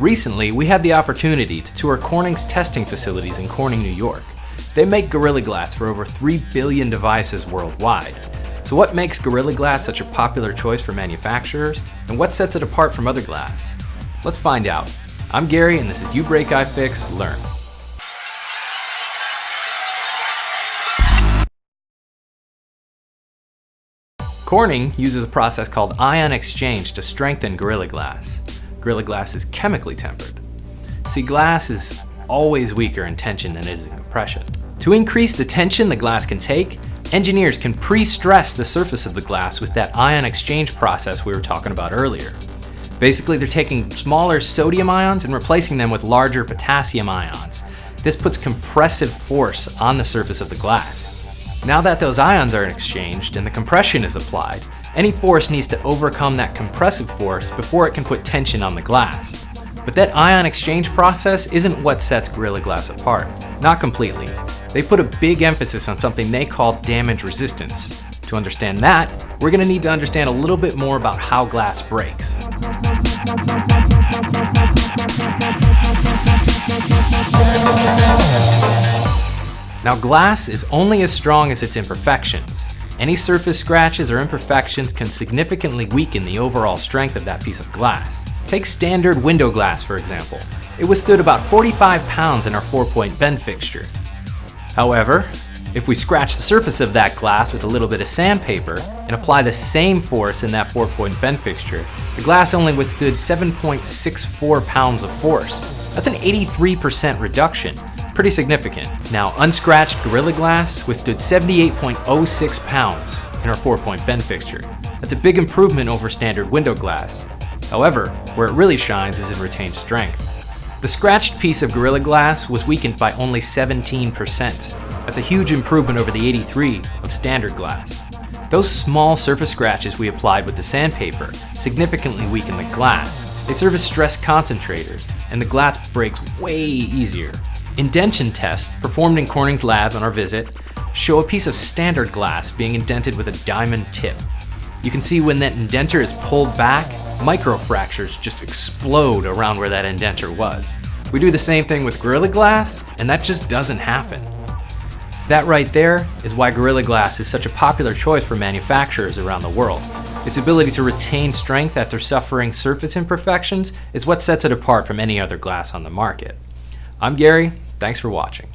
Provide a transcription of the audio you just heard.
Recently, we had the opportunity to tour Corning's testing facilities in Corning, New York. They make Gorilla Glass for over 3 billion devices worldwide. So what makes Gorilla Glass such a popular choice for manufacturers, and what sets it apart from other glass? Let's find out. I'm Gary, and this is U-Break iFix Learn. Corning uses a process called ion exchange to strengthen Gorilla Glass. Gorilla Glass is chemically tempered. See, glass is always weaker in tension than it is in compression. To increase the tension the glass can take, engineers can pre-stress the surface of the glass with that ion exchange process we were talking about earlier. Basically, they're taking smaller sodium ions and replacing them with larger potassium ions. This puts compressive force on the surface of the glass. Now that those ions are exchanged and the compression is applied, any force needs to overcome that compressive force before it can put tension on the glass. But that ion exchange process isn't what sets Gorilla Glass apart. Not completely. They put a big emphasis on something they call damage resistance. To understand that, we're going to need to understand a little bit more about how glass breaks. Now, glass is only as strong as its imperfections. Any surface scratches or imperfections can significantly weaken the overall strength of that piece of glass. Take standard window glass, for example. It withstood about 45 pounds in our 4-point bend fixture. However, if we scratch the surface of that glass with a little bit of sandpaper and apply the same force in that 4-point bend fixture, the glass only withstood 7.64 pounds of force. That's an 83% reduction. Pretty significant. Now, unscratched Gorilla Glass withstood 78.06 pounds in our 4-point bend fixture. That's a big improvement over standard window glass. However, where it really shines is in retained strength. The scratched piece of Gorilla Glass was weakened by only 17%. That's a huge improvement over the 83 of standard glass. Those small surface scratches we applied with the sandpaper significantly weaken the glass. They serve as stress concentrators, and the glass breaks way easier. Indention tests performed in Corning's lab on our visit show a piece of standard glass being indented with a diamond tip. You can see when that indenter is pulled back, microfractures just explode around where that indenter was. We do the same thing with Gorilla Glass, and that just doesn't happen. That right there is why Gorilla Glass is such a popular choice for manufacturers around the world. Its ability to retain strength after suffering surface imperfections is what sets it apart from any other glass on the market. I'm Gary, thanks for watching.